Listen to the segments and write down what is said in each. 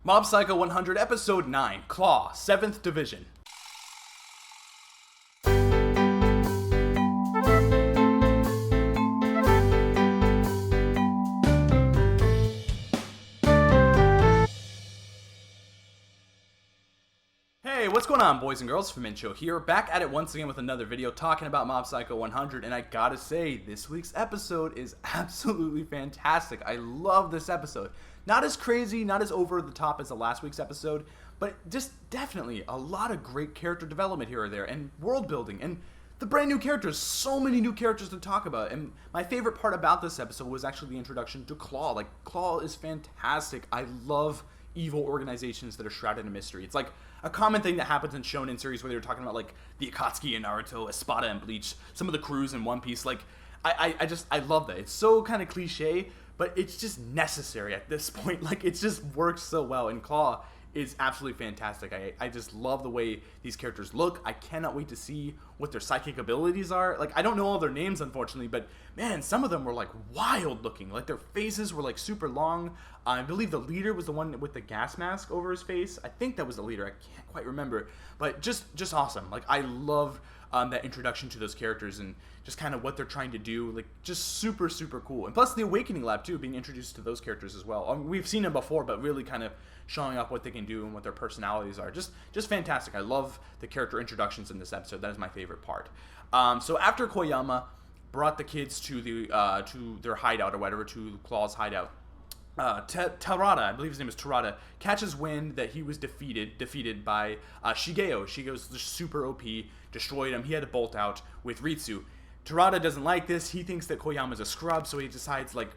Mob Psycho 100, Episode 9, Claw, 7th Division. Hey, what's going on, boys and girls? Famincho here, back at it once again with another video talking about Mob Psycho 100, and I gotta say, this week's episode is absolutely fantastic. I love this episode. Not as crazy, not as over the top as the last week's episode, but just definitely a lot of great character development here or there, and world building, and the brand new characters, so many new characters to talk about. And my favorite part about this episode was actually the introduction to Claw. Like, Claw is fantastic. I love evil organizations that are shrouded in mystery. It's like a common thing that happens in shonen series where they're talking about like the Akatsuki in Naruto, Espada and Bleach, some of the crews in One Piece. Like, I love that. It's so kind of cliche, but it's just necessary at this point. Like, it just works so well, and Claw is absolutely fantastic. I just love the way these characters look. I cannot wait to see what their psychic abilities are. Like, I don't know all their names, unfortunately, but man, some of them were like wild looking. Like, their faces were like super long. I believe the leader was the one with the gas mask over his face. I think that was the leader. I can't quite remember, but just awesome. Like, I love that introduction to those characters and just kind of what they're trying to do. Like, just super cool. And plus the Awakening Lab too, being introduced to those characters as well. We've seen them before, but really kind of showing off what they can do and what their personalities are. Just fantastic. I love the character introductions in this episode. That is my favorite part. So after Koyama brought the kids to their hideout or whatever, to Claw's hideout, Tarada, I believe his name is Tarada, catches wind that he was defeated by Shigeo. Shigeo's just super OP, destroyed him. He had to bolt out with Ritsu. Tarada doesn't like this. He thinks that Koyama's a scrub, so he decides, like,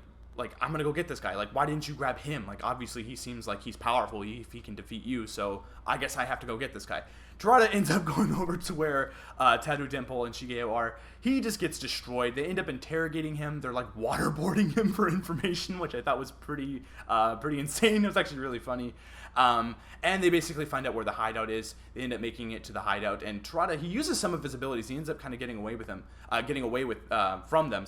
I'm gonna go get this guy. Like, why didn't you grab him? Like, obviously he seems like he's powerful if he can defeat you, so I guess I have to go get this guy. Tarada ends up going over to where Taru Dimple and Shigeo are. He just gets destroyed. They end up interrogating him. They're like waterboarding him for information, which I thought was pretty insane. It was actually really funny. And they basically find out where the hideout is. They end up making it to the hideout, and Tarada, he uses some of his abilities. He ends up kind of getting away from them,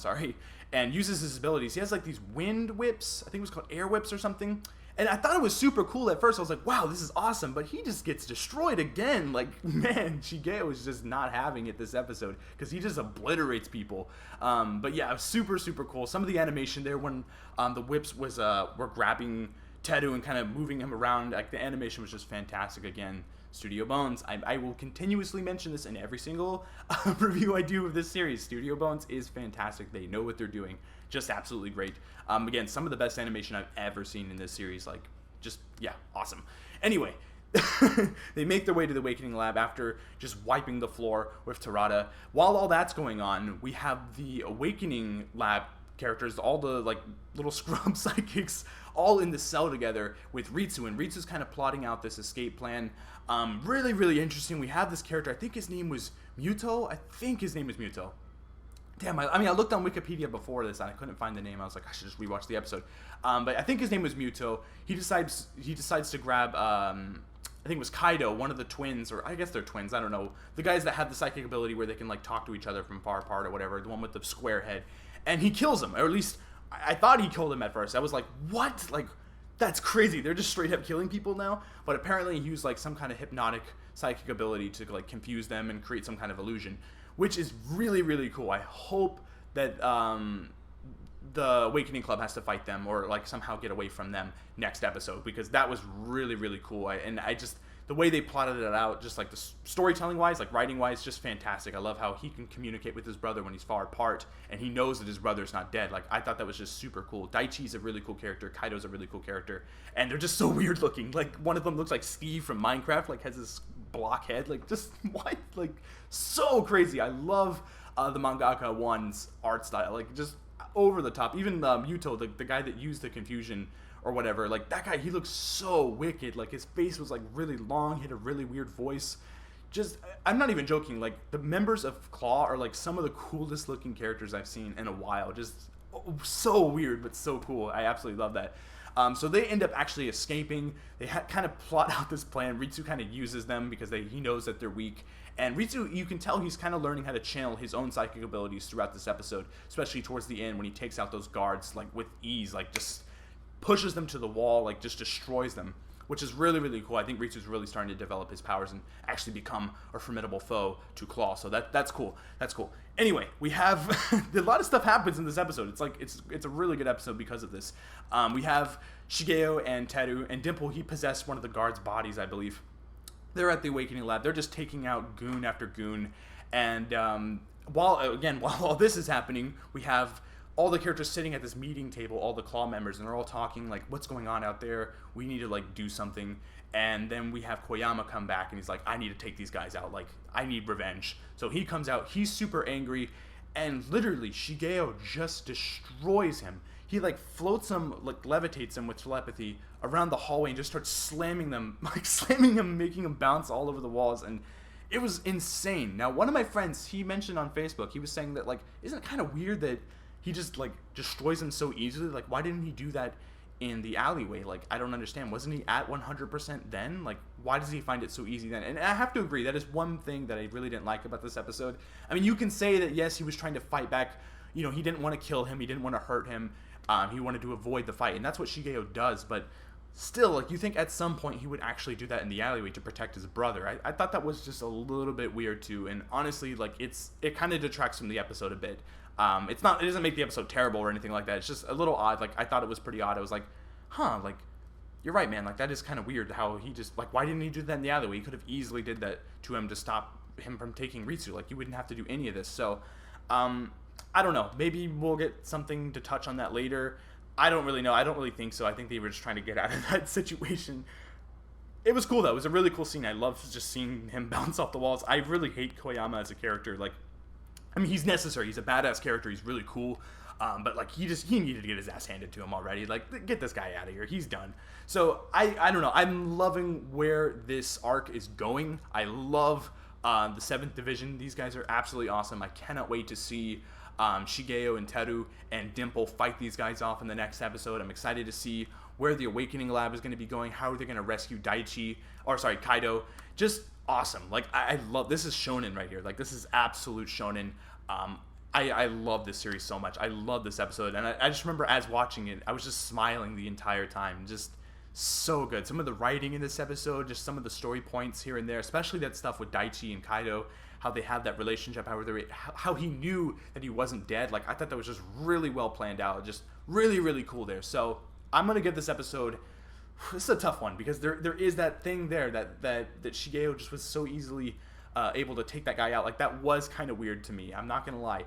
and uses his abilities. He has like these wind whips. I think it was called air whips or something. And I thought it was super cool at first. I was like, wow, this is awesome. But he just gets destroyed again. Like, man, Shigeo is just not having it this episode because he just obliterates people. But yeah, super cool. Some of the animation there when the whips were grabbing Teru and kind of moving him around, like, the animation was just fantastic. Again, Studio Bones. I will continuously mention this in every single review I do of this series. Studio Bones is fantastic. They know what they're doing. Just absolutely great. Again, some of the best animation I've ever seen in this series. Like, just, yeah, awesome. Anyway, they make their way to the Awakening Lab after just wiping the floor with Tarada. While all that's going on, we have the Awakening Lab characters, all the like little scrub psychics, all in the cell together with Ritsu, and Ritsu's kind of plotting out this escape plan. Really interesting. We have this character, I think his name was Muto. Damn, I looked on Wikipedia before this and I couldn't find the name. I was like, I should just rewatch the episode. But I think his name was Muto. He decides to grab, I think it was Kaito, one of the twins, or I guess they're twins, I don't know. The guys that have the psychic ability where they can like talk to each other from far apart or whatever, the one with the square head. And he kills him, or at least I thought he killed him at first. I was like, what? Like, that's crazy. They're just straight up killing people now. But apparently he used like some kind of hypnotic psychic ability to like confuse them and create some kind of illusion, which is really cool. I hope that the Awakening Club has to fight them or like somehow get away from them next episode, because that was really cool. The way they plotted it out, just like the storytelling wise, like writing wise, just fantastic. I love how he can communicate with his brother when he's far apart, and he knows that his brother's not dead. Like, I thought that was just super cool. Daichi's a really cool character. Kaito's a really cool character, and they're just so weird looking. Like, one of them looks like Steve from Minecraft, like has this block head. Like, just what? Like, so crazy. I love the mangaka 1's art style. Like, just over the top. Even Muto, the guy that used the confusion or whatever, like, that guy, he looks so wicked. Like, his face was like really long, he had a really weird voice. Just, I'm not even joking, like, the members of Claw are like some of the coolest looking characters I've seen in a while. Just so weird, but so cool. I absolutely love that. So they end up actually escaping. They kind of plot out this plan. Ritsu kind of uses them because he knows that they're weak. And Ritsu, you can tell he's kind of learning how to channel his own psychic abilities throughout this episode, especially towards the end when he takes out those guards like with ease, like just pushes them to the wall, like just destroys them. which is really, really cool. I think Ritsu's really starting to develop his powers and actually become a formidable foe to Claw. So that's cool. That's cool. Anyway, we have a lot of stuff happens in this episode. It's like it's a really good episode because of this. We have Shigeo and Teru, and Dimple, he possessed one of the guards' bodies, I believe. They're at the Awakening Lab. They're just taking out goon after goon. And while all this is happening, we have all the characters sitting at this meeting table, all the Claw members, and they're all talking, like, what's going on out there? We need to, like, do something. And then we have Koyama come back, and he's like, I need to take these guys out. Like, I need revenge. So he comes out. He's super angry. And literally, Shigeo just destroys him. He, like, floats him, like, levitates him with telepathy around the hallway and just starts slamming them, like, slamming him, making him bounce all over the walls. And it was insane. Now, one of my friends, he mentioned on Facebook, he was saying that, like, isn't it kind of weird that he just, like, destroys him so easily? Like, why didn't he do that in the alleyway? Like, I don't understand. Wasn't he at 100% then? Like, why does he find it so easy then? And I have to agree, that is one thing that I really didn't like about this episode. I mean, you can say that, yes, he was trying to fight back. You know, he didn't want to kill him. He didn't want to hurt him. He wanted to avoid the fight. And that's what Shigeo does. But still, like, you think at some point he would actually do that in the alleyway to protect his brother. I thought that was just a little bit weird, too. And honestly, like, it kind of detracts from the episode a bit. It doesn't make the episode terrible or anything like that. It's just a little odd. Like, I thought it was pretty odd. I was like, huh, like, you're right, man. Like, that is kind of weird how he just, like, why didn't he do that in the alleyway? He could have easily did that to him to stop him from taking Ritsu. Like, you wouldn't have to do any of this. So, I don't know. Maybe we'll get something to touch on that later. I don't really know. I don't really think so. I think they were just trying to get out of that situation. It was cool, though. It was a really cool scene. I love just seeing him bounce off the walls. I really hate Koyama as a character. Like, I mean, he's necessary. He's a badass character. He's really cool. But, like, he needed to get his ass handed to him already. Like, get this guy out of here. He's done. So, I don't know. I'm loving where this arc is going. I love the 7th Division. These guys are absolutely awesome. I cannot wait to see Shigeo and Teru and Dimple fight these guys off in the next episode. I'm excited to see where the Awakening Lab is going to be going, how they're going to rescue Kaito. Just awesome. Like, I love, this is shonen right here. Like, this is absolute shonen. I love this series so much. I love this episode, and I just remember as watching it, I was just smiling the entire time. Just so good. Some of the writing in this episode, just some of the story points here and there, especially that stuff with Daichi and Kaito, how they have that relationship, how he knew that he wasn't dead. Like, I thought that was just really well planned out. Just really, really cool there. So I'm going to give this episode, this is a tough one, because there is that thing there that Shigeo just was so easily able to take that guy out. Like, that was kind of weird to me. I'm not going to lie.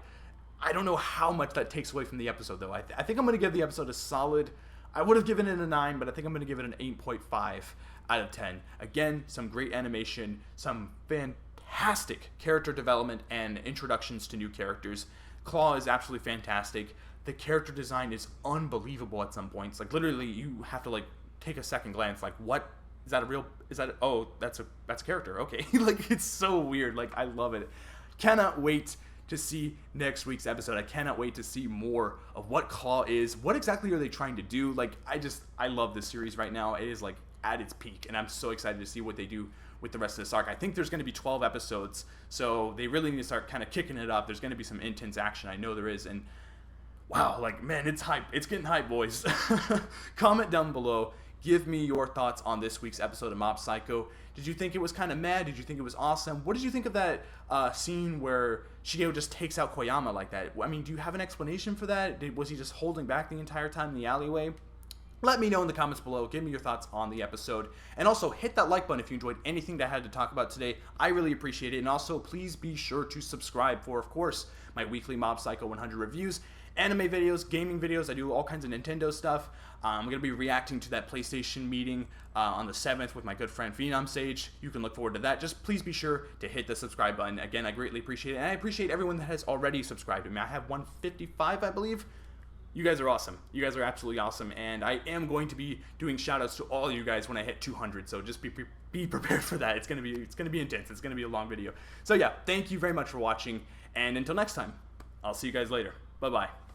I don't know how much that takes away from the episode, though. I think I'm going to give the episode a solid, I would have given it a 9, but I think I'm going to give it an 8.5 out of 10. Again, some great animation, some fantastic character development and introductions to new characters. Claw is absolutely fantastic. The character design is unbelievable at some points. Like, literally, you have to, like, take a second glance. Like, what? Is that a real, oh, that's a character. Okay. Like, it's so weird. Like, I love it. Cannot wait to see next week's episode. I cannot wait to see more of what Claw is. What exactly are they trying to do? Like, I love this series right now. It is, like, at its peak, and I'm so excited to see what they do with the rest of this arc. I think there's going to be 12 episodes, so they really need to start kind of kicking it up. There's going to be some intense action. I know there is, and wow, like, man, it's hype. It's getting hype, boys. Comment down below. Give me your thoughts on this week's episode of Mob Psycho. Did you think it was kind of mad? Did you think it was awesome? What did you think of that scene where Shigeo just takes out Koyama like that? I mean, do you have an explanation for that? Was he just holding back the entire time in the alleyway? Let me know in the comments below. Give me your thoughts on the episode. And also, hit that like button if you enjoyed anything that I had to talk about today. I really appreciate it. And also, please be sure to subscribe for, of course, my weekly Mob Psycho 100 reviews, anime videos, gaming videos. I do all kinds of Nintendo stuff. I'm going to be reacting to that PlayStation meeting on the 7th with my good friend Phenom Sage. You can look forward to that. Just please be sure to hit the subscribe button. Again, I greatly appreciate it. And I appreciate everyone that has already subscribed to me. I have 155, I believe. You guys are awesome. You guys are absolutely awesome. And I am going to be doing shout-outs to all of you guys when I hit 200. So just be prepared for that. It's going to be intense. It's going to be a long video. So yeah, thank you very much for watching. And until next time, I'll see you guys later. Bye-bye.